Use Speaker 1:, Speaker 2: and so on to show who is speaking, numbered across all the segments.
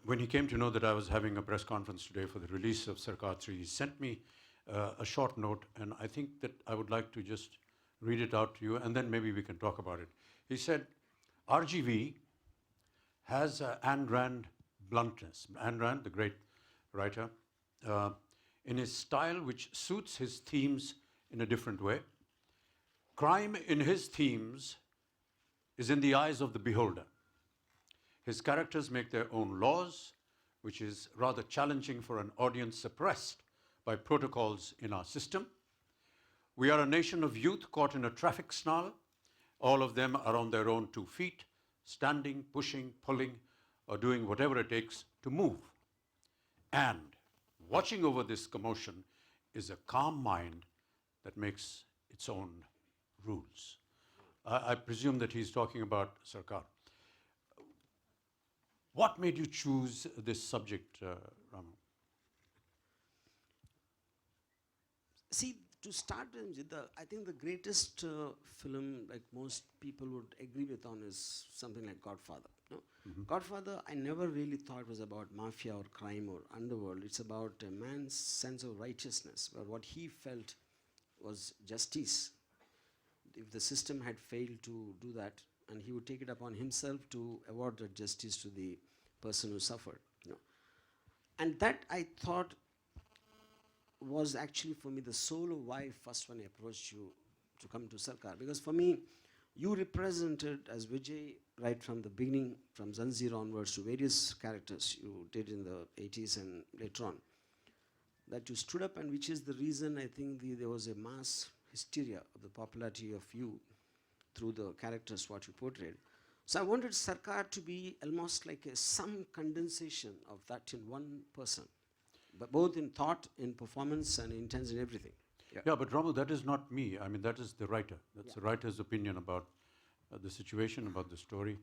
Speaker 1: when he came to know that I was having a press conference today for the release of Sarkar 3, he sent me a short note, and I think that I would like to just read it out to you, and then maybe we can talk about it. He said, RGV has Ayn Rand bluntness. Ayn Rand, the great writer, uh, in his style which suits his themes in a different way. Crime in his themes is in the eyes of the beholder. His characters make their own laws, which is rather challenging for an audience suppressed by protocols in our system. We are a nation of youth caught in a traffic snarl. All of them are on their own 2 feet, standing, pushing, pulling, or doing whatever it takes to move. And watching over this commotion is a calm mind that makes its own rules. I presume that he's talking about Sarkar. What made you choose this subject, Ramu?
Speaker 2: See, to start with, I think the greatest film, like most people would agree with on, is something like Godfather. No? Godfather, I never really thought was about mafia or crime or underworld. It's about a man's sense of righteousness, where what he felt was justice. If the system had failed to do that, and he would take it upon himself to award that justice to the person who suffered. You know. And that, I thought, was actually for me the soul of why first when I approached you to come to Sarkar. Because for me, you represented as Vijay right from the beginning, from Zanjeer onwards to various characters you did in the 80s and later on, that you stood up, and which is the reason I think there was a mass hysteria of the popularity of you through the characters what you portrayed. So I wanted Sarkar to be almost like some condensation of that in one person, but both in thought, in performance, and intent in everything.
Speaker 1: Yeah, but Ramu, that is not me. I mean, that is the writer. That's the writer's opinion about the situation, about the story.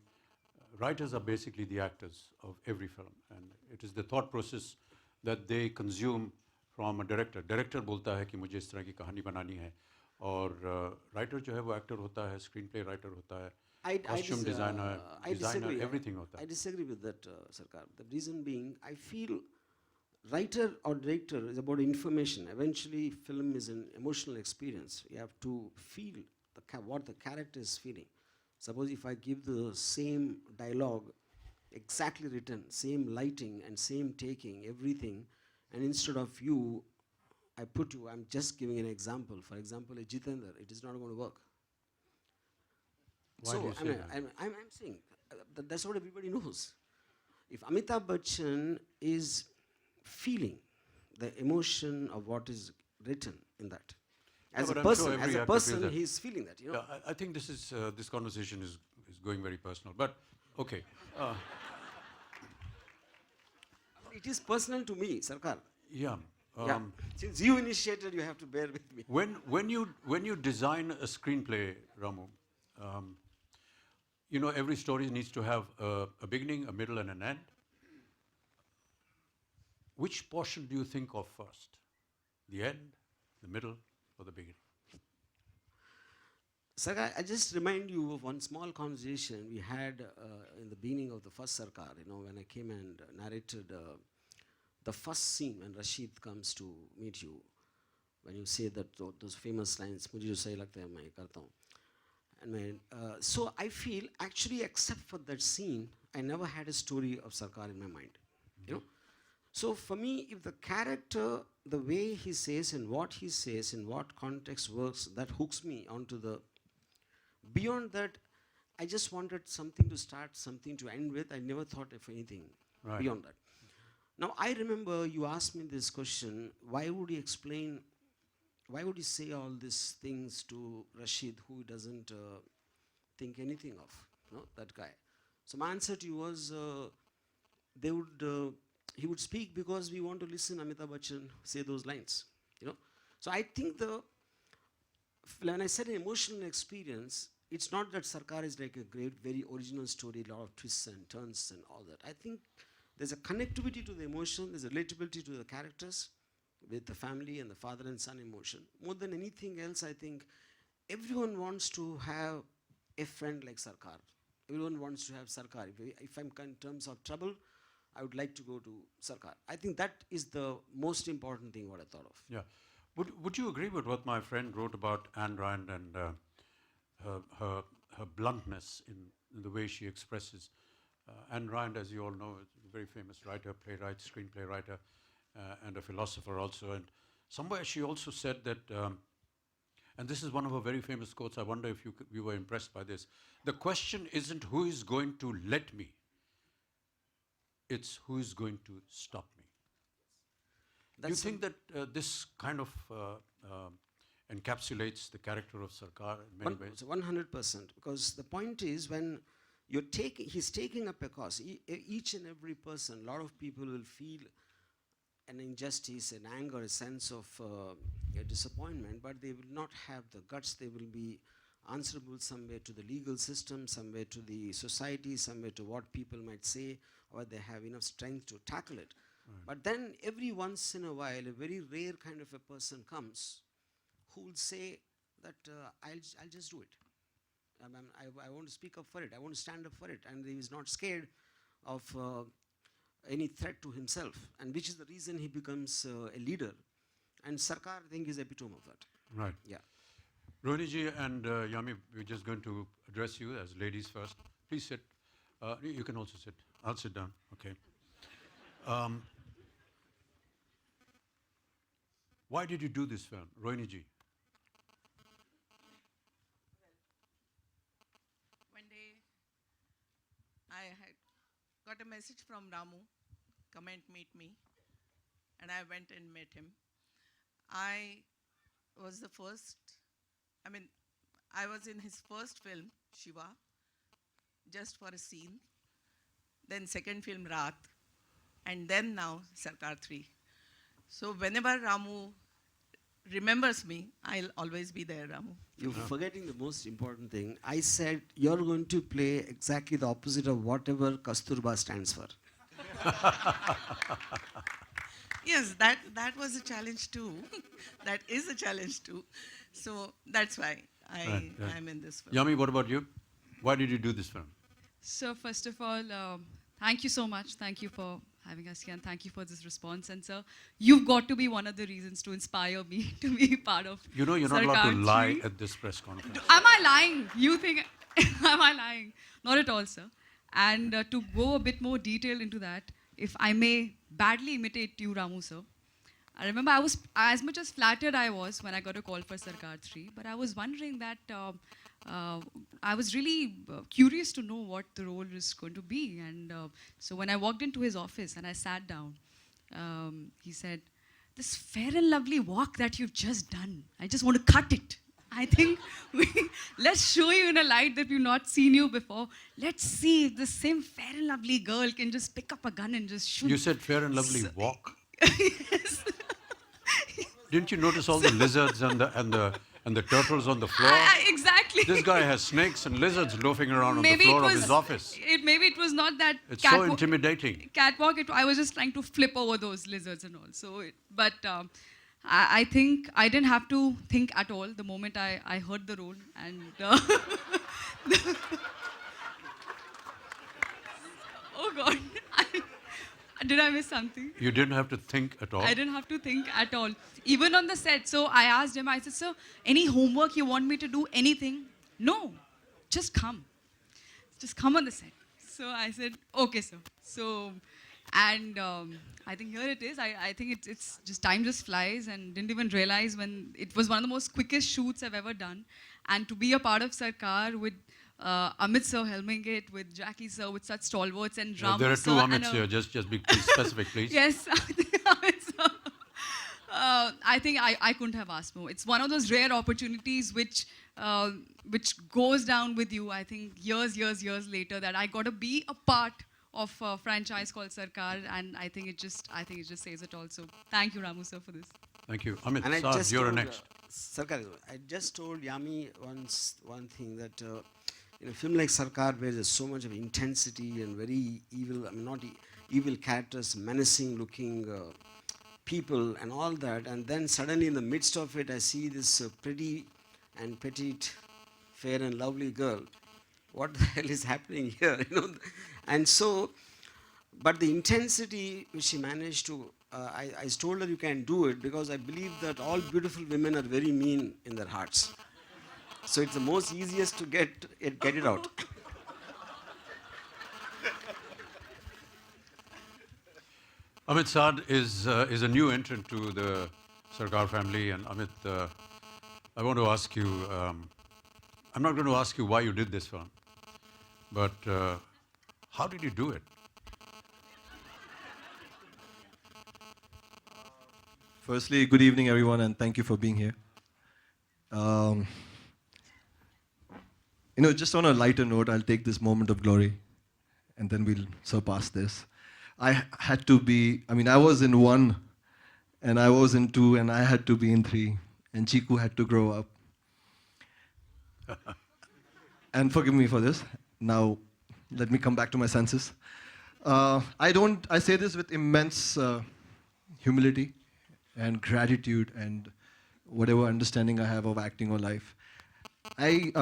Speaker 1: Writers are basically the actors of every film, and it is the thought process that they consume from a director. Director बोलता है कि मुझे इस तरह की कहानी बनानी है, और writer जो है वो actor होता है, screenplay writer होता है, costume designer, everything होता है.
Speaker 2: I disagree with that, Sarkar. The reason being, I feel writer or director is about information. Eventually, film is an emotional experience. You have to feel what the character is feeling. Suppose if I give the same dialogue, exactly written, same lighting and same taking, everything, and instead of you, I put you, I'm just giving an example. For example, a Jitendra, it is not going to work.
Speaker 1: Why do you say that?
Speaker 2: I'm saying, that's what everybody knows. If Amitabh Bachchan is feeling the emotion of what is written in that. As a person, he's feeling that. You know?
Speaker 1: Yeah, I think this conversation is going very personal. But okay,
Speaker 2: it is personal to me, Sarkar.
Speaker 1: Yeah.
Speaker 2: Since you initiated, you have to bear with me.
Speaker 1: When you design a screenplay, Ramu, you know every story needs to have a beginning, a middle, and an end. Which portion do you think of first? The end, the middle, or the beginning?
Speaker 2: Sarkar, I just remind you of one small conversation we had in the beginning of the first Sarkar, you know, when I came and narrated the first scene when Rashid comes to meet you, when you say that those famous lines, "Mujhe jo sahi lagta hai, main karta hu." And so I feel, actually, except for that scene, I never had a story of Sarkar in my mind. You know? So for me, if the character, the way he says and what he says, in what context works, that hooks me onto the... Beyond that, I just wanted something to start, something to end with. I never thought of anything beyond that. Now, I remember you asked me this question, why would he say all these things to Rashid, who doesn't think anything of, you know, that guy? So my answer to you was, he would speak because we want to listen Amitabh Bachchan say those lines, you know. So I think when I said an emotional experience, it's not that Sarkar is like a great, very original story, a lot of twists and turns and all that. I think there's a connectivity to the emotion, there's a relatability to the characters with the family and the father and son emotion. More than anything else, I think everyone wants to have a friend like Sarkar. Everyone wants to have Sarkar. If I'm in terms of trouble, I would like to go to Sarkar. I think that is the most important thing what I thought of.
Speaker 1: Yeah. Would you agree with what my friend wrote about Anne Rand and her bluntness in the way she expresses? Anne Rand, as you all know, is a very famous writer, playwright, screenplay writer, and a philosopher also. And somewhere she also said that, and this is one of her very famous quotes, I wonder if you were impressed by this. The question isn't who is going to let me, it's who is going to stop me. Do you
Speaker 2: That's
Speaker 1: think that this kind of encapsulates the character of Sarkar in many ways?
Speaker 2: 100%. Because the point is when he's taking up a cause. Each and every person, a lot of people will feel an injustice, an anger, a sense of a disappointment, but they will not have the guts. They will be answerable somewhere to the legal system, somewhere to the society, somewhere to what people might say, or they have enough strength to tackle it. But then every once in a while, a very rare kind of a person comes who will say that I'll just do it. I want to speak up for it. I want to stand up for it. And he is not scared of any threat to himself, and which is the reason he becomes a leader. And Sarkar, I think, is epitome of that.
Speaker 1: Right.
Speaker 2: Yeah.
Speaker 1: Rohini ji and Yami, we're just going to address you as ladies first. Please sit. You can also sit. I'll sit down. Okay. Why did you do this film, Rohini ji?
Speaker 3: One day, I had got a message from Ramu, come and meet me, and I went and met him. I was in his first film, Shiva, just for a scene, then second film, Raat, and then now Sarkar 3. So whenever Ramu remembers me, I'll always be there, Ramu.
Speaker 2: You're forgetting the most important thing. I said you're going to play exactly the opposite of whatever Kasturba stands for.
Speaker 3: Yes, that was a challenge too. That is a challenge too. So that's why I'm in this film.
Speaker 1: Yami, what about you? Why did you do this film?
Speaker 4: So first of all, thank you so much. Thank you for having us here and thank you for this response. And sir, you've got to be one of the reasons to inspire me to be part of
Speaker 1: You know you're not allowed to
Speaker 4: Sarkar
Speaker 1: lie
Speaker 4: 3.
Speaker 1: at this press conference.
Speaker 4: Am I lying? You think, am I lying? Not at all, sir. And to go a bit more detailed into that, if I may badly imitate you, Ramu, sir. I remember I was, as much as flattered I was when I got a call for Sarkar 3, but I was wondering that, I was really curious to know what the role is going to be. And so when I walked into his office and I sat down, he said, this fair and lovely walk that you've just done, I just want to cut it. I think let's show you in a light that we've not seen you before. Let's see if the same fair and lovely girl can just pick up a gun and just shoot.
Speaker 1: You said fair and lovely walk.
Speaker 4: Yes.
Speaker 1: Didn't you notice all the lizards and the turtles on the floor?
Speaker 4: Exactly.
Speaker 1: This guy has snakes and lizards loafing around on the floor of his office.
Speaker 4: Maybe it was not that
Speaker 1: It's so intimidating.
Speaker 4: catwalk. I was just trying to flip over those lizards and all. So, I think I didn't have to think at all the moment I heard the role. And oh God, did I miss something?
Speaker 1: You didn't have to think at all.
Speaker 4: I didn't have to think at all. Even on the set. So I asked him, I said, sir, any homework you want me to do, anything? No, just come. Just come on the set. So I said, okay, sir. So, and I think here it is. I think it's just time just flies and didn't even realize when it was one of the most quickest shoots I've ever done. And to be a part of Sarkar with Amit sir helming it, with Jackie sir, with such stalwarts and Ramu
Speaker 1: There are
Speaker 4: sir
Speaker 1: two
Speaker 4: and
Speaker 1: Amits here. Just be specific, please.
Speaker 4: Yes, Amit sir. I think I couldn't have asked more. It's one of those rare opportunities which goes down with you, I think, years later, that I got to be a part of a franchise called Sarkar, and I think it just says it all. So thank you, Ramu sir, for this.
Speaker 1: Thank you. Amit,
Speaker 2: And I
Speaker 1: Saad,
Speaker 2: just
Speaker 1: you're
Speaker 2: told,
Speaker 1: next.
Speaker 2: Sarkar, I just told Yami one thing that in a film like Sarkar, where there's so much of intensity and very evil, not evil characters, menacing looking people and all that, and then suddenly in the midst of it, I see this pretty and petite, fair and lovely girl. What the hell is happening here? And so But the intensity which she managed to, I told her you can do it because I believe that all beautiful women are very mean in their hearts. So it's the most easiest to get it out.
Speaker 1: Amit Saad is a new entrant to the Sarkar family, and Amit, I want to ask you. I'm not going to ask you why you did this film, but how did you do it?
Speaker 5: Firstly, good evening, everyone, and thank you for being here. Just on a lighter note, I'll take this moment of glory, and then we'll surpass this. I was in 1, and I was in 2, and I had to be in 3, and Chiku had to grow up. And forgive me for this. Now, let me come back to my senses. I say this with immense humility and gratitude and whatever understanding I have of acting or life. I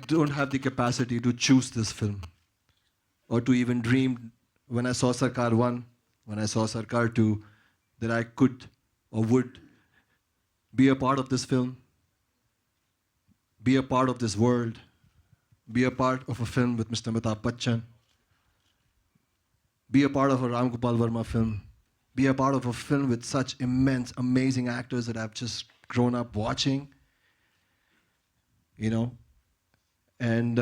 Speaker 5: don't have the capacity to choose this film or to even dream when I saw Sarkar 1, when I saw Sarkar 2, that I could or would be a part of this film, be a part of this world, be a part of a film with Mr. Amitabh Bachchan, be a part of a Ram Gopal Verma film, be a part of a film with such immense, amazing actors that I've just grown up watching, And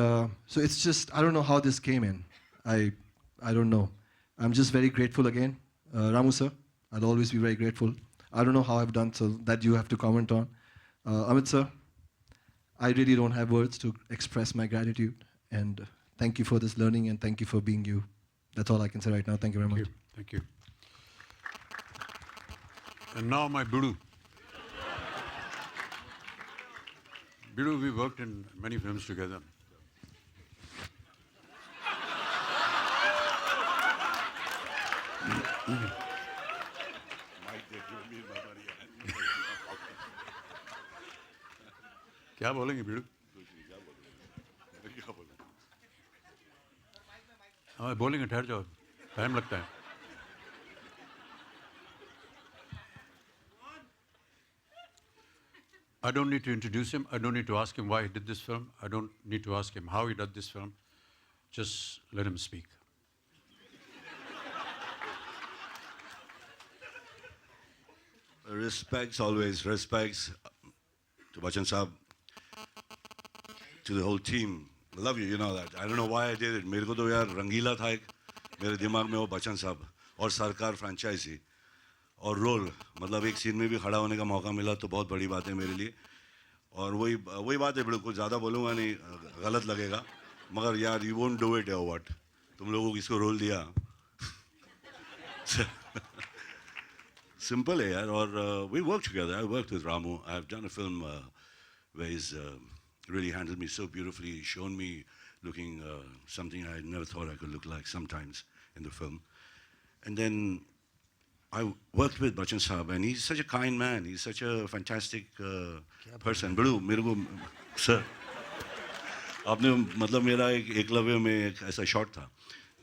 Speaker 5: so it's just, I don't know how this came in. I don't know. I'm just very grateful again. Ramu sir, I'll always be very grateful. I don't know how I've done so that you have to comment on. Amit sir, I really don't have words to express my gratitude. And thank you for this learning and thank you for being you. That's all I can say right now. Thank you very much.
Speaker 1: Thank you. And now my Bidu. Bidu, we worked in many films together. क्या बोलेंगे बिड़ू? हाँ बोलेंगे, ठहर जाओ, time लगता है. I don't need to introduce him. I don't need to ask him why he did this film. I don't need to ask him how he did this film. Just let him speak.
Speaker 6: Respects always, respects to Bachchan Saab, to the whole team. I love you, you know that. I don't know why I did it. मेरे को तो यार रंगीला था एक, मेरे दिमाग में वो बच्चन साहब और सरकार फ्रेंचाइजी और रोल, मतलब एक सीन में भी खड़ा होने का मौका मिला तो बहुत बड़ी बात है मेरे लिए. और वही बात है, बिल्कुल ज़्यादा बोलूँगा नहीं, गलत लगेगा, मगर यार यू वोंट डू इट और व्हाट, तुम लोगों को किसको रोल दिया. Simple है यार. और we worked together. I worked with Ramu. I've done a film where he's really handled me so beautifully. He's shown me looking something I never thought I could look like sometimes in the film. And then I worked with Bachchan Saab, and he's such a kind man. He's such a fantastic person. Bidu, मेरे को sir, आपने मतलब मेरा एक एकलव्य में एक ऐसा shot था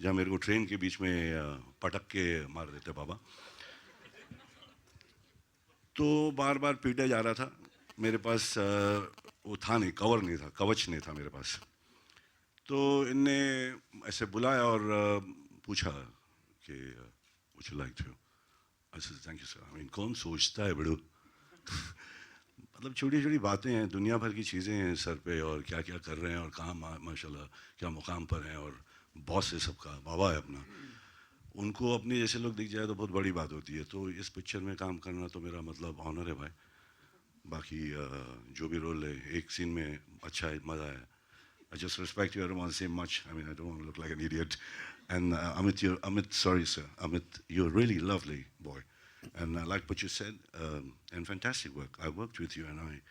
Speaker 6: जहाँ मेरे को ट्रेन के बीच में पटक के मार देते बाबा. तो बार बार पीटा जा रहा था. मेरे पास वो था नहीं, कवर नहीं था, कवच नहीं था मेरे पास. तो इनने ऐसे बुलाया और पूछा कि would you like to? I said thank you sir. I mean कौन सोचता है बिड़ू. मतलब छोटी छोटी बातें हैं, दुनिया भर की चीज़ें हैं सर पे, और क्या क्या कर रहे हैं और कहाँ माशाल्लाह क्या मुकाम पर हैं, और बॉस है सबका, बाबा है अपना. उनको अपने जैसे लोग दिख जाए तो बहुत बड़ी बात होती है. तो इस पिक्चर में काम करना तो मेरा मतलब ऑनर है भाई. बाकी जो भी रोल है, एक सीन में अच्छा है, मज़ा है. I just respect you. I don't want to say much. I mean, I don't want to look like an idiot. And Amit, sorry sir, Amit, you're a really lovely boy. And I like what you said, and fantastic work. I worked with you, and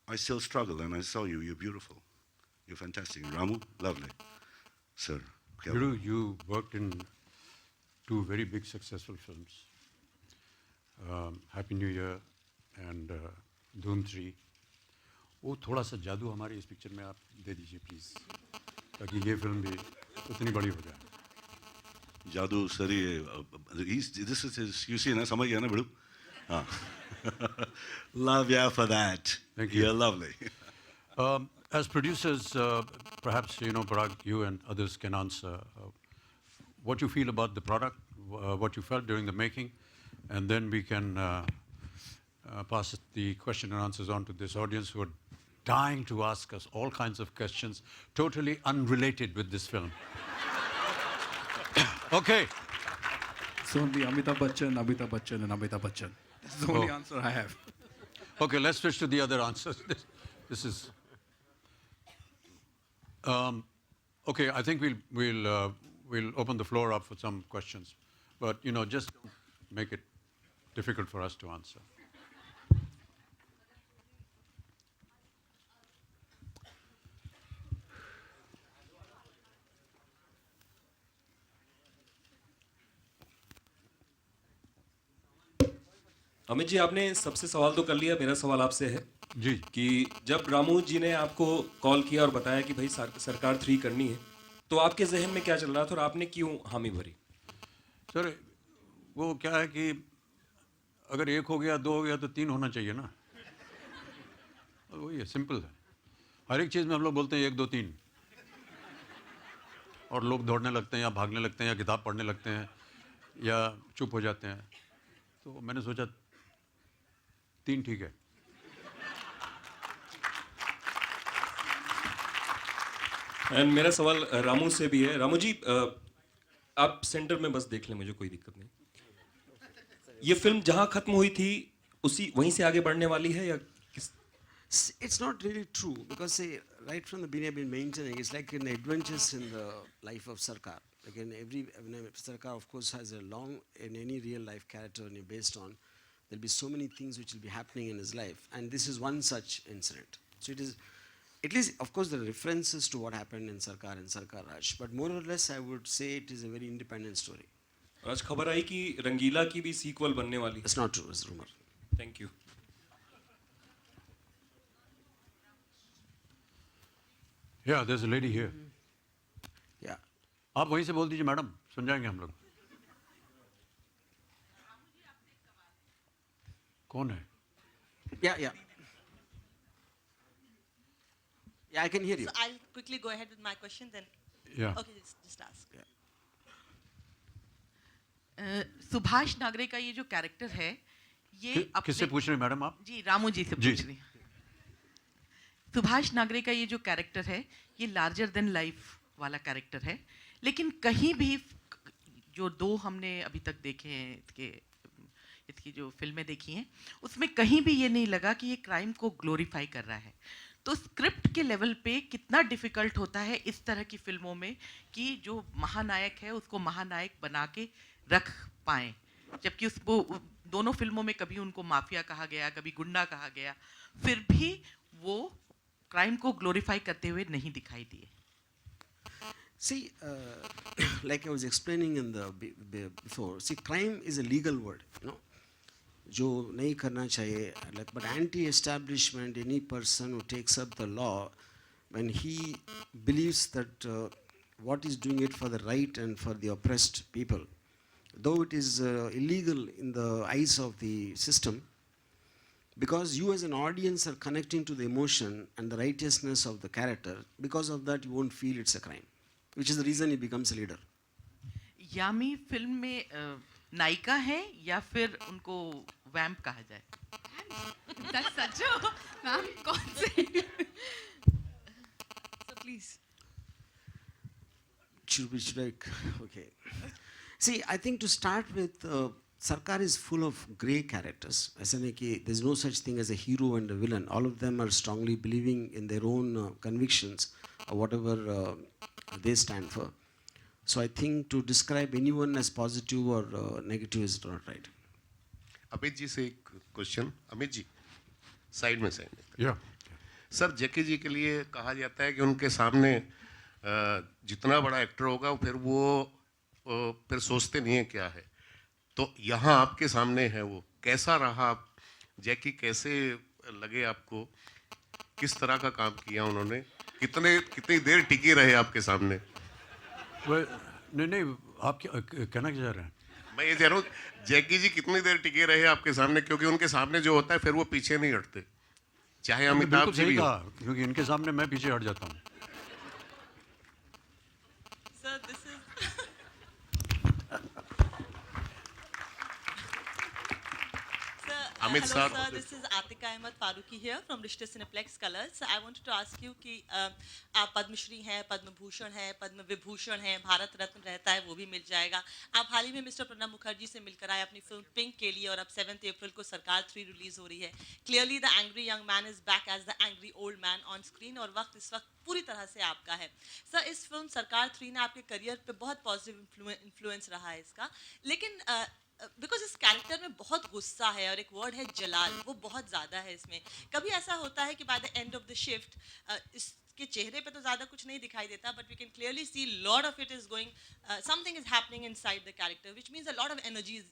Speaker 6: I still struggle, and I saw you. You're beautiful. You're fantastic. Ramu, lovely. Sir.
Speaker 1: Bidu, you worked in 2 very big successful films, Happy New Year and Dhoom 3. वो थोड़ा सा जादू हमारी इस picture में आप दे दीजिए please, ताकि ये फिल्म भी उतनी बड़ी हो जाए.
Speaker 6: जादू सरी दिस इज यू सी ना, समझ गया ना बिड़ू. हाँ. Love you for that.
Speaker 1: Thank you.
Speaker 6: You're lovely.
Speaker 1: As producers, perhaps, Parag, you and others can answer what you feel about the product, what you felt during the making, and then we can pass the question and answers on to this audience who are dying to ask us all kinds of questions, totally unrelated with this film. Okay.
Speaker 7: It's only Amitabh Bachchan, Amitabh Bachchan, and Amitabh Bachchan. That's the only answer I have.
Speaker 1: Okay, let's switch to the other answers. This is okay. I think we'll open the floor up for some questions, but just don't make it difficult for us to answer.
Speaker 8: Amit ji, आपने सबसे सवाल तो कर लिया. मेरा सवाल आपसे है
Speaker 1: जी.
Speaker 8: कि जब रामू जी ने आपको कॉल किया और बताया कि भाई सरकार 3 करनी है, तो आपके जहन में क्या चल रहा था और आपने क्यों हामी भरी?
Speaker 1: सर, वो क्या है कि अगर 1 हो गया, 2 हो गया, तो 3 होना चाहिए ना. वही है, सिंपल है. हर एक चीज़ में हम लोग बोलते हैं 1, 2, 3, और लोग दौड़ने लगते हैं या भागने लगते हैं या किताब पढ़ने लगते हैं या चुप हो जाते हैं. तो मैंने सोचा 3 ठीक है.
Speaker 8: एंड मेरा सवाल रामू से भी है. रामू जी, आप सेंटर में बस देख लें, मुझे कोई दिक्कत नहीं. ये फिल्म जहां खत्म हुई थी वहीं से आगे बढ़ने वाली है या किस?
Speaker 2: It's not really true because say, right from the beginning I've been maintaining it's like an adventures in the life of Sarkar. Like Sarkar of course has a long, in any real life character based on, there'll be so many things which will be happening in his life, and this is one such incident. So it is, at least of course there are references to what happened in Sarkar and Sarkar Raj, but more or less I would say it is a very independent story.
Speaker 8: आज खबर आई कि रंगीला की भी sequel बनने वाली है.
Speaker 2: It's not true, it's rumor.
Speaker 8: Thank you.
Speaker 1: Yeah, there's a lady here.
Speaker 2: Yeah.
Speaker 1: आप वहीं से बोल दीजिए मैडम, सुन जाएंगे हम लोग. कौन है?
Speaker 2: Yeah, I can hear you.
Speaker 9: So I'll quickly go ahead with my question then.
Speaker 1: Yeah.
Speaker 9: Okay, just ask.
Speaker 2: Yeah.
Speaker 9: Subhash Nagare का ये जो कैरेक्टर है, ये
Speaker 1: किससे पूछ रहे हैं मैडम आप?
Speaker 9: जी, रामू जी से
Speaker 1: जी.
Speaker 9: पूछ रही हूँ. सुभाष नागरे का ये जो कैरेक्टर है, ये लार्जर देन लाइफ वाला कैरेक्टर है, लेकिन कहीं भी जो 2 हमने अभी तक देखे हैं, इसकी जो फिल्में देखी हैं, उसमें कहीं भी ये नहीं लगा कि ये क्राइम को ग्लोरीफाई कर रहा है. तो स्क्रिप्ट के लेवल पे कितना डिफ़िकल्ट होता है इस तरह की फिल्मों में कि जो महानायक है उसको महानायक बना के रख पाएँ, जबकि उसको दोनों फिल्मों में कभी उनको माफिया कहा गया, कभी गुंडा कहा गया, फिर भी वो क्राइम को ग्लोरीफाई करते हुए नहीं दिखाई दिए.
Speaker 2: See, like I was explaining in the before, see, crime is a legal word, जो नहीं करना चाहिए, like, but anti-establishment, any person who takes up the law, when he believes that what is doing it for the right and for the oppressed people, though it is illegal in the eyes of the system, because you as an audience are connecting to the emotion and the righteousness of the character, because of that you won't feel it's a crime, which is the reason he becomes a leader.
Speaker 9: Yami film में नायिका है या फिर उनको वैम्प कहा जाए?
Speaker 4: That's such a ma'am कौन से? So please.
Speaker 2: Should I? Okay. See, I think to start with, Sarkar is full of grey characters. ऐसा नहीं कि there's no such thing as a hero and a villain. All of them are strongly believing in their own convictions or whatever they stand for. So I think to describe anyone as positive or negative is not right.
Speaker 10: Amit ji से एक question. Amit ji, side में
Speaker 1: Yeah.
Speaker 10: Sir, जैकी जी के लिए कहा जाता है कि उनके सामने जितना बड़ा एक्टर होगा फिर वो फिर सोचते नहीं है क्या है. तो यहाँ आपके सामने है वो. कैसा रहा जैकी, कैसे लगे आपको, किस तरह का काम किया उन्होंने, कितनी देर टिके रहे आपके सामने?
Speaker 1: नहीं नहीं, आप क्या कहना क्या चाह रहे हैं?
Speaker 10: मैं ये कह रहा हूँ, जैकी जी कितनी देर टिके रहे आपके सामने, क्योंकि उनके सामने जो होता है फिर वो पीछे नहीं हटते, चाहे
Speaker 1: आपने
Speaker 10: अमिताभ
Speaker 1: बिल्कुल
Speaker 10: जी भी
Speaker 1: सही
Speaker 10: हो।
Speaker 1: कहा, क्योंकि इनके सामने मैं पीछे हट जाता हूँ.
Speaker 11: Sir, this is Sir,
Speaker 10: Amit
Speaker 11: hello
Speaker 10: sir.
Speaker 11: sir, this is Atika Ahmed Faruqi here from Rishte Cineplex Colors. So I wanted to ask you कि आप पद्मश्री हैं, पद्म भूषण हैं, पद्म विभूषण हैं, भारत रत्न रहता है वो भी मिल जाएगा. आप हाल ही में मिस्टर प्रणब मुखर्जी से मिलकर आए अपनी फिल्म पिंक के लिए, और अब 7 अप्रैल को सरकार 3 रिलीज हो रही है. Clearly the angry young man is back as the angry old man on screen, और वक्त इस वक्त पूरी तरह से आपका है. सर, इस फिल्म सरकार 3 ने आपके करियर पे बहुत पॉजिटिव इन्फ्लुएंस रहा है इसका, लेकिन बिकॉज इस कैरेक्टर में बहुत गुस्सा है और एक वर्ड है जलाल, वो बहुत ज़्यादा है इसमें. कभी ऐसा होता है कि by the end of the shift इसके चेहरे पे तो ज़्यादा कुछ नहीं दिखाई देता, but we can clearly see lot of it is going, something is happening inside the character, which means a lot of energy is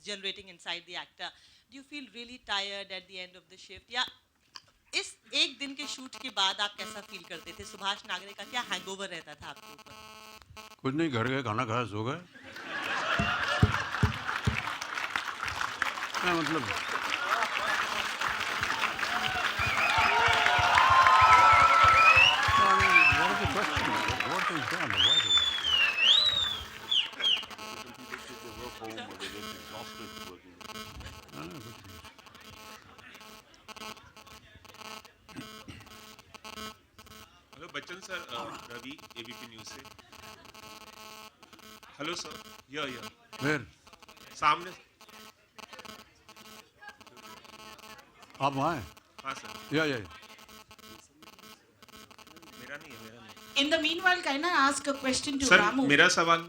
Speaker 11: generating inside the actor. Do you feel really tired at the end of the shift, या इस एक दिन के shoot के बाद आप कैसा feel करते थे? सुभाष नागरे का क्या हैंगओवर रहता था आपके ऊपर?
Speaker 1: कुछ नहीं, घर गए, खाना खाया, सो गए. मतलब
Speaker 12: hello Bachchan sir, Ravi ABP news से. हेलो सर, या
Speaker 1: फिर
Speaker 12: सामने.
Speaker 1: आप वहाँ हैं?
Speaker 12: हाँ सर.
Speaker 1: या
Speaker 12: मेरा नहीं है, मेरा नहीं.
Speaker 13: In the meanwhile, can I ask a question to
Speaker 12: sir
Speaker 13: Ramu?
Speaker 12: मेरा सवाल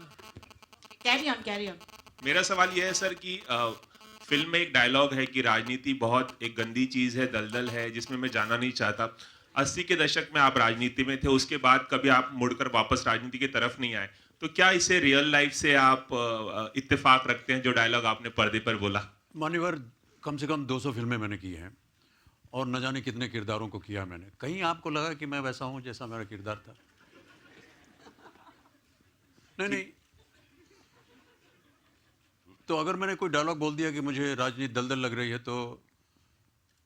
Speaker 13: Carry on, carry on.
Speaker 12: मेरा सवाल यह है सर कि फिल्म में एक डायलॉग है कि राजनीति बहुत एक गंदी चीज है, दलदल है, जिसमें मैं जाना नहीं चाहता. 80 के दशक में आप राजनीति में थे, उसके बाद कभी आप मुड़कर वापस राजनीति की तरफ नहीं आए, तो क्या इसे रियल लाइफ से आप इत्तेफाक रखते हैं, जो डायलॉग आपने पर्दे पर बोला?
Speaker 1: मान्यवर, कम से कम 200 फिल्में मैंने की हैं और न जाने कितने किरदारों को किया मैंने. कहीं आपको लगा कि मैं वैसा हूं जैसा मेरा किरदार था? नहीं. तो अगर मैंने कोई डायलॉग बोल दिया कि मुझे राजनीति दलदल लग रही है, तो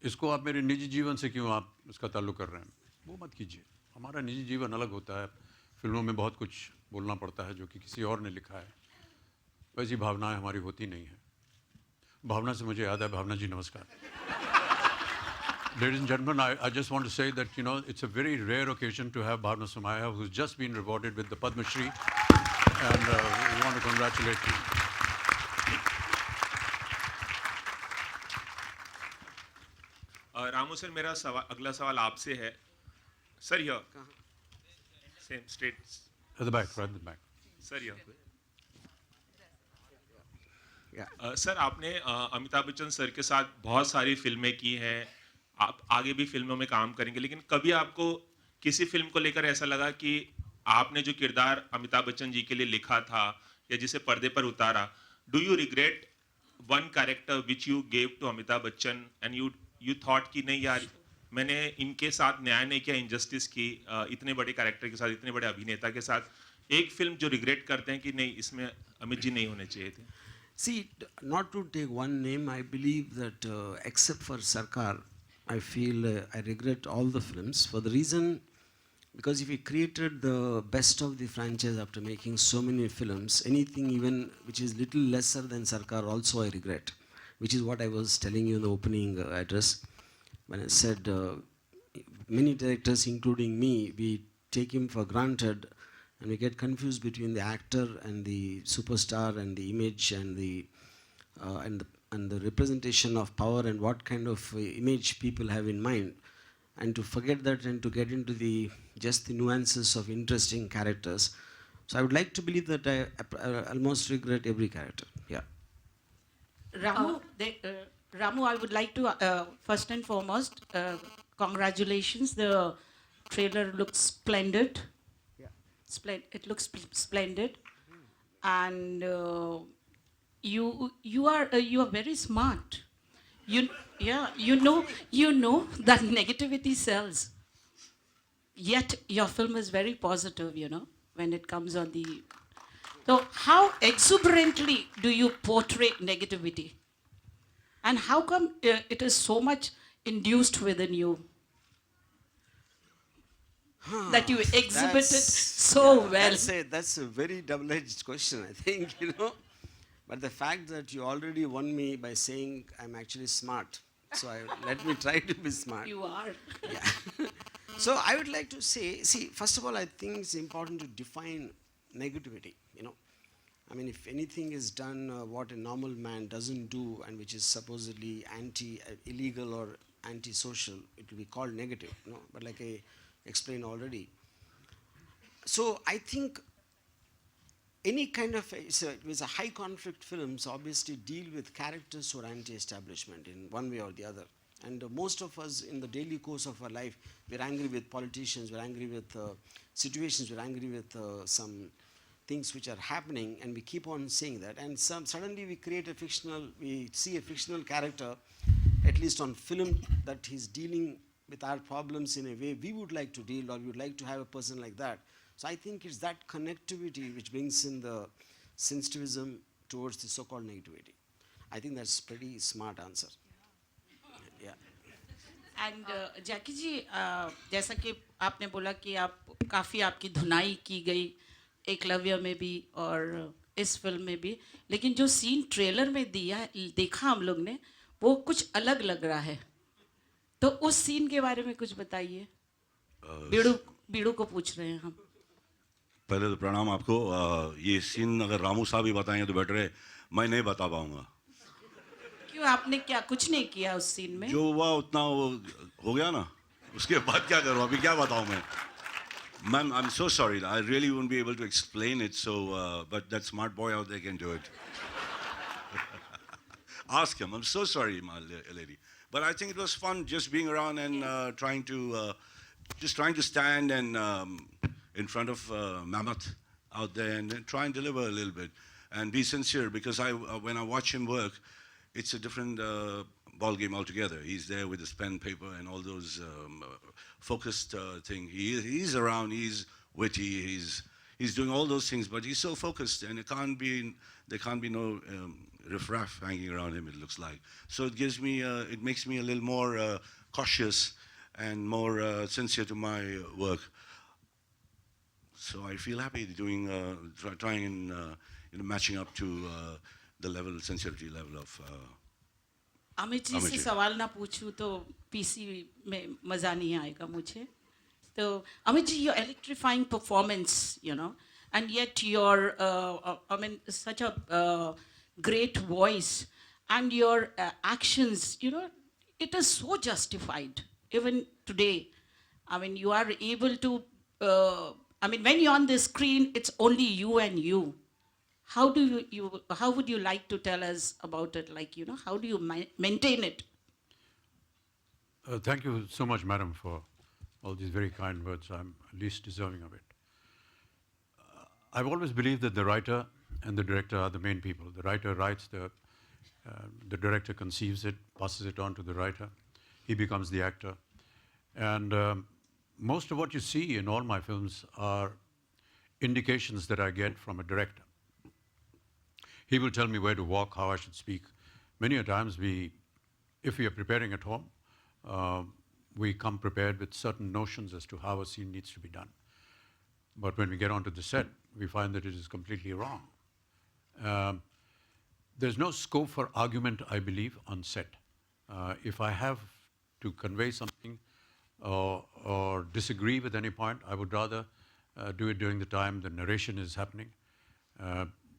Speaker 1: इसको आप मेरे निजी जीवन से क्यों आप इसका ताल्लुक कर रहे हैं? वो मत कीजिए. हमारा निजी जीवन अलग होता है. फिल्मों में बहुत कुछ बोलना पड़ता है जो कि किसी और ने लिखा है. वैसी भावनाएं हमारी होती नहीं हैं. भावना से मुझे याद है, भावना जी नमस्कार. Ladies and gentlemen, I just want to say that, you know, it's a very rare occasion to have Bhavna Somaya, who's just been rewarded with the Padma Shri, and we want to congratulate you.
Speaker 12: Ramu sir, मेरा अगला सवाल आपसे है. Sir यह same straight.
Speaker 1: At the back, right at the back.
Speaker 12: Sir यह
Speaker 2: Yeah.
Speaker 12: Sir, आपने Amitabh Bachchan sir के साथ बहुत सारी फिल्में की हैं, आप आगे भी फिल्मों में काम करेंगे, लेकिन कभी आपको किसी फिल्म को लेकर ऐसा लगा कि आपने जो किरदार अमिताभ बच्चन जी के लिए लिखा था या जिसे पर्दे पर उतारा, do you regret one character which you gave to Amitabh Bachchan and you thought कि नहीं यार, मैंने इनके साथ न्याय नहीं किया, इंजस्टिस की, इतने बड़े कैरेक्टर के साथ, इतने बड़े अभिनेता के साथ, एक फिल्म जो रिग्रेट करते हैं कि नहीं, इसमें अमित जी नहीं होने चाहिए थे?
Speaker 2: See, not to take one name, I believe that except for Sarkar, I feel I regret all the films for the reason, because if we created the best of the franchise after making so many films, anything even which is little lesser than Sarkar also I regret, which is what I was telling you in the opening address when I said many directors, including me, we take him for granted. And we get confused between the actor and the superstar and the image and the representation of power and what kind of image people have in mind, and to forget that and to get into just the nuances of interesting characters. So I would like to believe that I almost regret every character. Yeah.
Speaker 13: Ramu, I would like to, first and foremost, congratulations. The trailer looks splendid. It looks splendid, and you are very smart. You know that negativity sells. Yet your film is very positive. You know, when it comes on the. So, how exuberantly do you portray negativity? And how come it is so much induced within you? That you exhibited so well.
Speaker 2: That's a very double-edged question, I think, you know. But the fact that you already won me by saying I'm actually smart, so let me try to be smart.
Speaker 13: You are.
Speaker 2: Yeah. So I would like to say, see, first of all, I think it's important to define negativity, you know. I mean, if anything is done what a normal man doesn't do and which is supposedly illegal or anti-social, it will be called negative, you know. But like I explained already. So I think any kind of, it's a high conflict films obviously deal with characters who are anti-establishment in one way or the other. And most of us in the daily course of our life, we're angry with politicians, we're angry with situations, we're angry with some things which are happening, and we keep on saying that. And suddenly we see a fictional character, at least on film, that he's dealing with our problems in a way we would like to deal, or we would like to have a person like that. So I think it's that connectivity which brings in the sensitivism towards the so-called negativity. I think that's pretty smart answer. Yeah.
Speaker 13: And Jackie ji जैसा कि आपने बोला कि आप काफ़ी आपकी धुनाई की गई एकलव्य में भी और इस फिल्म में भी, लेकिन जो सीन ट्रेलर में देखा हम लोग ने वो कुछ अलग लग रहा है, तो उस सीन के बारे में कुछ बताइए. बीड़ू को पूछ रहे हैं हम.
Speaker 6: पहले तो प्रणाम आपको. ये सीन अगर रामू साहब ही बताएंगे तो बेटर है, मैं नहीं बता पाऊंगा.
Speaker 13: क्यों, आपने क्या कुछ नहीं किया उस सीन में?
Speaker 6: जो हुआ उतना वो हो गया ना, उसके बाद क्या करूँ, अभी क्या बताऊँ मैं. Ma'am, I'm so sorry. I really won't be able to explain it. So, but that smart boy out there can do it. Ask him. I'm so sorry, my lady. But I think it was fun just being around and trying to stand and in front of Mammoth out there and try and deliver a little bit and be sincere. Because when I watch him work, it's a different ball game altogether. He's there with his pen, paper, and all those focused thing. He's around. He's witty. He's doing all those things, but he's so focused, and there can't be no riffraff hanging around him. It looks like. So it makes me a little more cautious and more sincere to my work. So I feel happy doing, trying and matching up to the sincerity level of.
Speaker 13: Amit ji से सवाल ना पूछूं तो PC में मज़ा नहीं आएगा मुझे. तो Amit ji, your electrifying performance, you know, and yet your, I mean, such a great voice and your actions, you know, it is so justified. Even today, I mean, you are able to, I mean, when you're on the screen, it's only you and you. How would you like to tell us about it? Like, you know, how do you maintain it?
Speaker 1: Thank you so much, madam, for all these very kind words. I'm least deserving of it. I've always believed that the writer and the director are the main people. The writer writes, the director conceives it, passes it on to the writer. He becomes the actor. And most of what you see in all my films are indications that I get from a director. He will tell me where to walk, how I should speak. Many a times if we are preparing at home, we come prepared with certain notions as to how a scene needs to be done. But when we get onto the set, we find that it is completely wrong. There's no scope for argument, I believe, on set. If I have to convey something or disagree with any point, I would rather do it during the time the narration is happening.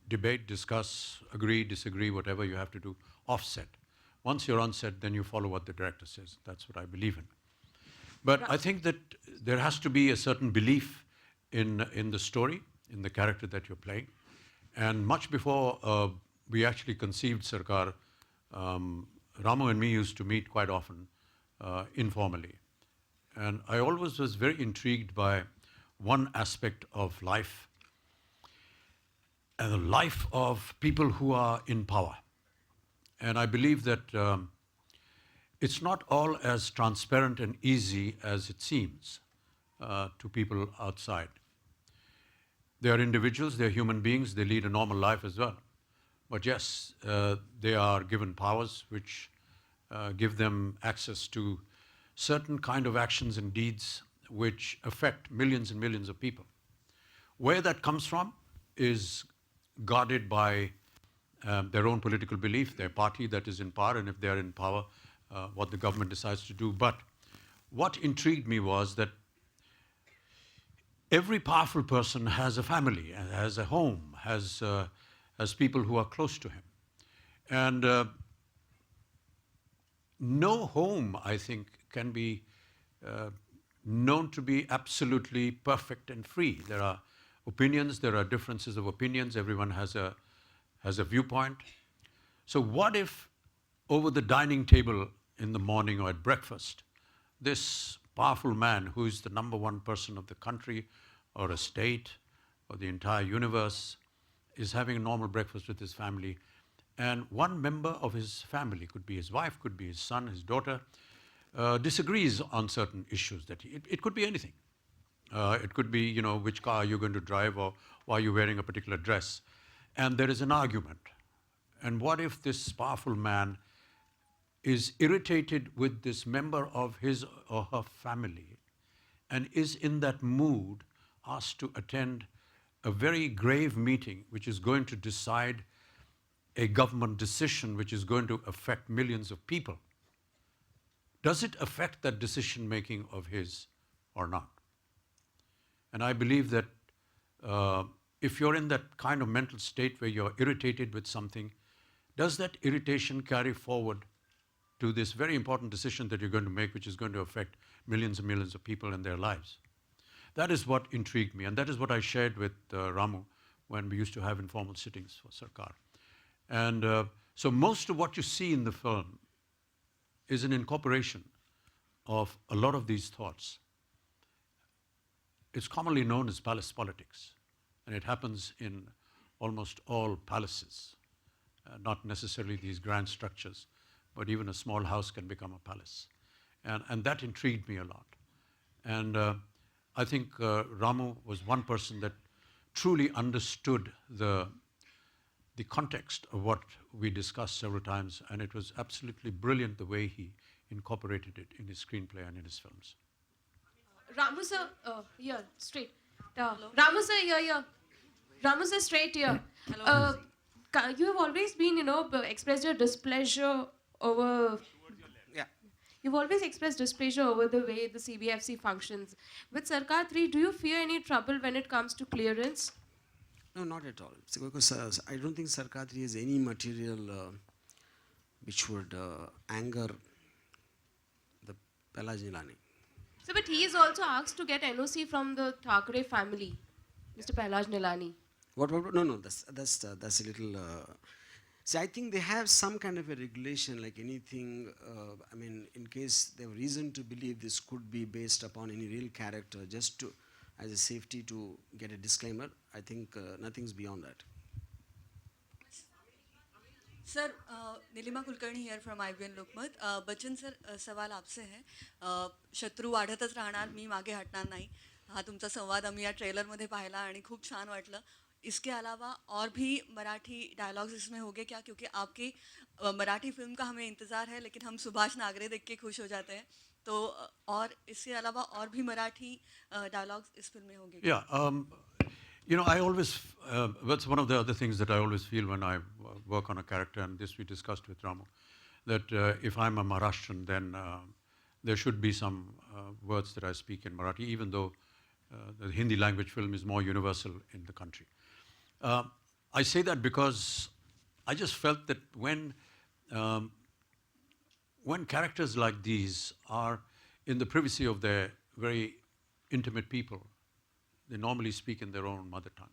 Speaker 1: Debate, discuss, agree, disagree, whatever you have to do, offset. Once you're on set, then you follow what the director says. That's what I believe in. But I think that there has to be a certain belief in the story, in the character that you're playing. And much before we actually conceived Sarkar, Ramu and me used to meet quite often, informally. And I always was very intrigued by one aspect of life, and the life of people who are in power. And I believe that it's not all as transparent and easy as it seems to people outside. They are individuals, they are human beings, they lead a normal life as well. But yes, they are given powers which give them access to certain kind of actions and deeds which affect millions and millions of people. Where that comes from is guarded by their own political belief, their party that is in power, and if they are in power, what the government decides to do. But what intrigued me was that every powerful person has a family, has a home, has people who are close to him. And no home, I think, can be known to be absolutely perfect and free. There are opinions, there are differences of opinions, everyone has a viewpoint. So what if over the dining table in the morning or at breakfast, this powerful man who is the number one person of the country or a state or the entire universe is having a normal breakfast with his family, and one member of his family, could be his wife, could be his son, his daughter, disagrees on certain issues. It could be anything. It could be, which car you're going to drive or why you're wearing a particular dress. And there is an argument. And what if this powerful man is irritated with this member of his or her family and is in that mood asked to attend a very grave meeting which is going to decide a government decision which is going to affect millions of people? Does it affect that decision making of his or not? And I believe that if you're in that kind of mental state where you're irritated with something, does that irritation carry forward to this very important decision that you're going to make, which is going to affect millions and millions of people and their lives? That is what intrigued me, and that is what I shared with Ramu when we used to have informal sittings for Sarkar. And so most of what you see in the film is an incorporation of a lot of these thoughts. It's commonly known as palace politics, and it happens in almost all palaces, not necessarily these grand structures, but even a small house can become a palace. And that intrigued me a lot. And I think Ramu was one person that truly understood the context of what we discussed several times, and it was absolutely brilliant the way he incorporated it in his screenplay and in his films.
Speaker 14: Ramu sir, here, straight. Ramu sir, here. Ramu sir, straight here.
Speaker 11: Hello.
Speaker 14: You have always been, expressed your displeasure over...
Speaker 2: Yeah.
Speaker 14: You've always expressed displeasure over the way the CBFC functions. With Sarkar 3, do you fear any trouble when it comes to clearance?
Speaker 2: No, not at all. So, because I don't think Sarkar 3 has any material which would anger the Pelaj Nilani.
Speaker 14: So, but he is also asked to get NOC from the Thackeray family, Mr. Pelaj Nilani.
Speaker 2: What? No, that's a little... see, I think they have some kind of a regulation, like anything, I mean, in case they have reason to believe this could be based upon any real character, just to, as a safety to get a disclaimer, I think nothing's beyond that.
Speaker 11: Sir Neelima Kulkarni here from IBN Lokmat. Bachchan sir, सवाल आपसे है. शत्रू वाढतच राहणार, मी मागे हटणार नाही. हा तुमचा संवाद आम्ही या ट्रेलरमध्ये पाहिला आणि खूप छान वाटलं. इसके अलावा और भी मराठी डायलॉग्स इसमें होंगे क्या? क्योंकि आपकी मराठी फिल्म का हमें इंतज़ार है, लेकिन हम सुभाष नागरे देख के खुश हो जाते हैं. तो और इसके अलावा और भी मराठी डायलॉग्स इस फिल्म में होंगे क्या?
Speaker 1: Yeah, I always, that's one of the other things that I always feel when I work on a character, and this we discussed with Ramu, that if I'm a Maharashtrian, then there should be some words that I speak in Marathi, even though the Hindi language film is more universal in the country. I say that because I just felt that when characters like these are in the privacy of their very intimate people, they normally speak in their own mother tongue.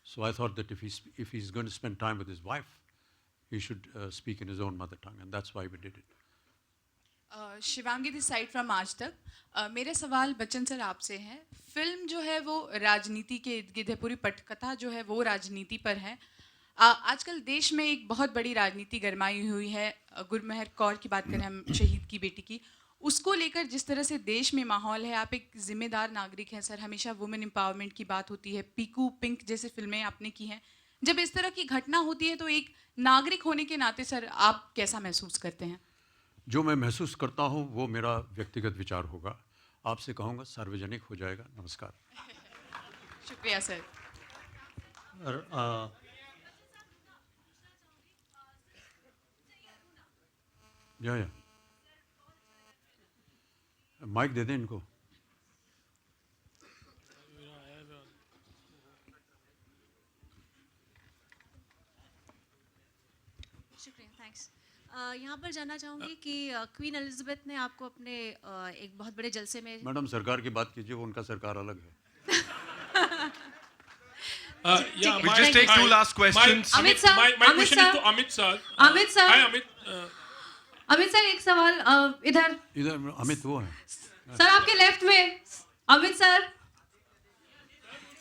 Speaker 1: So I thought that if he's going to spend time with his wife, he should speak in his own mother tongue, and that's why we did it.
Speaker 15: Shivangi this side from आज तक. मेरे सवाल Bachchan sir आपसे हैं. Film जो है वो राजनीति के इर्द गिर्द है, पूरी पटकथा जो है वो राजनीति पर है. आजकल देश में एक बहुत बड़ी राजनीति गरमाई हुई है. गुरमेहर कौर की बात करें हम, शहीद की बेटी की, उसको लेकर जिस तरह से देश में माहौल है, आप एक जिम्मेदार नागरिक हैं सर, हमेशा वुमेन एम्पावरमेंट की बात होती है, पीकू पिंक जैसे फिल्में आपने की हैं, जब इस तरह की घटना होती है तो एक नागरिक होने के नाते सर आप कैसा महसूस करते हैं?
Speaker 1: जो मैं महसूस करता हूँ वो मेरा व्यक्तिगत विचार होगा, आपसे कहूँगा सार्वजनिक हो जाएगा। नमस्कार।
Speaker 15: शुक्रिया सर।
Speaker 1: या माइक दे दें इनको।
Speaker 16: शुक्रिया, थैंक्स। यहाँ पर जानना चाहूँगी कि क्वीन एलिजाबेथ ने आपको अपने एक बहुत बड़े जलसे में
Speaker 1: मैडम सरकार की बात कीजिए, वो उनका सरकार अलग है।
Speaker 16: Yeah,
Speaker 17: we just take two last questions.
Speaker 16: Amit sir, Amit sir,
Speaker 17: Amit sir.
Speaker 16: Amit sir.
Speaker 17: Hi Amit.
Speaker 16: Amit sir, एक सवाल इधर
Speaker 1: अमित वो है
Speaker 16: सर आपके लेफ्ट में। Amit sir,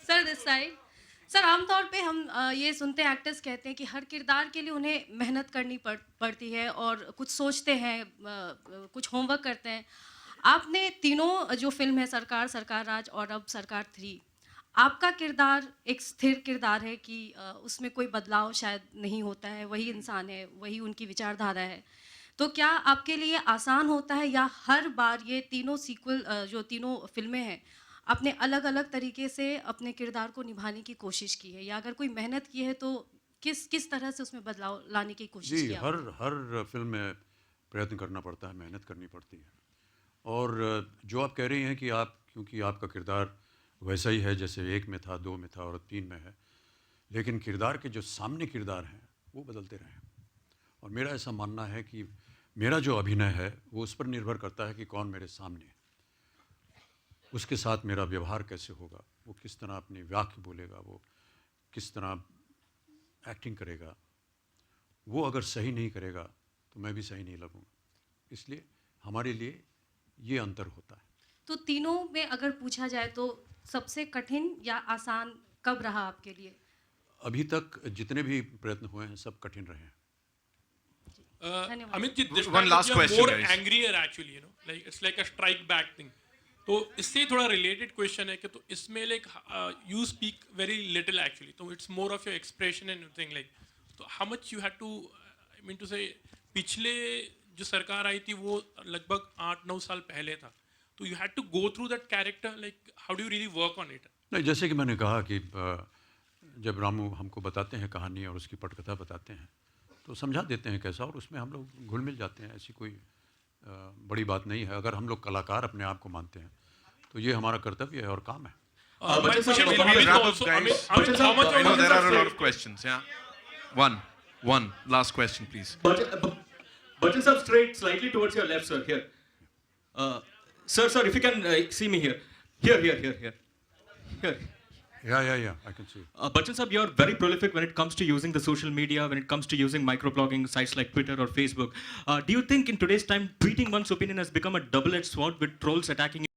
Speaker 16: sir this side. Sir आमतौर पे हम ये सुनते हैं, एक्टर्स कहते हैं कि हर किरदार के लिए उन्हें मेहनत करनी पड़ती है और कुछ सोचते हैं, कुछ होमवर्क करते हैं। आपने तीनों जो फिल्म है, सरकार, सरकार राज और अब सरकार 3, आपका किरदार एक स्थिर किरदार है कि उसमें कोई बदलाव शायद नहीं होता है, वही इंसान है, वही उनकी विचारधारा है। तो क्या आपके लिए आसान होता है या हर बार ये तीनों सीक्वल जो तीनों फिल्में हैं आपने अलग अलग तरीके से अपने किरदार को निभाने की कोशिश की है, या अगर कोई मेहनत की है तो किस तरह से उसमें बदलाव लाने की कोशिश की
Speaker 1: जी,
Speaker 16: है?
Speaker 1: हर फिल्म में प्रयत्न करना पड़ता है, मेहनत करनी पड़ती है। और जो आप कह रही हैं कि आप, क्योंकि आपका किरदार वैसा ही है जैसे 1 में था, 2 में था और 3 में है, लेकिन किरदार के जो सामने किरदार हैं वो बदलते रहे। और मेरा ऐसा मानना है कि मेरा जो अभिनय है वो उस पर निर्भर करता है कि कौन मेरे सामने है, उसके साथ मेरा व्यवहार कैसे होगा, वो किस तरह अपनी वाक्य बोलेगा, वो किस तरह एक्टिंग करेगा। वो अगर सही नहीं करेगा तो मैं भी सही नहीं लगूँगा। इसलिए हमारे लिए ये अंतर होता है।
Speaker 16: तो तीनों में अगर पूछा जाए तो सबसे कठिन या आसान कब रहा आपके लिए?
Speaker 1: अभी तक जितने भी प्रयत्न हुए हैं सब कठिन रहे हैं।
Speaker 17: Amit ji, this
Speaker 10: One last
Speaker 17: time
Speaker 10: question,
Speaker 17: you're more
Speaker 10: guys.
Speaker 17: angrier actually, you know, like it's like a strike back thing. तो इससे थोड़ा related question है कि तो इसमें like you speak very little actually, तो it's more of your expression and thing like, तो how much you had to, I mean to say, पिछले जो सरकार आई थी वो लगभग 8-9 साल पहले था, तो you had to go through that character, like how do you really work on it?
Speaker 1: नहीं, जैसे कि मैंने कहा कि जब रामू हमको बताते हैं कहानी और उसकी पटकथा बताते हैं तो समझा देते हैं कैसा, और उसमें हम लोग घुल मिल जाते हैं। ऐसी कोई बड़ी बात नहीं है। अगर हम लोग कलाकार अपने आप को मानते हैं तो ये हमारा कर्तव्य है और काम है।
Speaker 17: But how much
Speaker 10: I know there are a lot of questions. Yeah. One last question, please.
Speaker 8: Bachchan sir, straight slightly towards your left, sir. Here. Sir, if you can see me here. Here.
Speaker 1: Yeah, I can see.
Speaker 8: Bachchan sir, you're very prolific when it comes to using the social media, when it comes to using microblogging sites like Twitter or Facebook. Do you think in today's time, tweeting one's opinion has become a double-edged sword with trolls attacking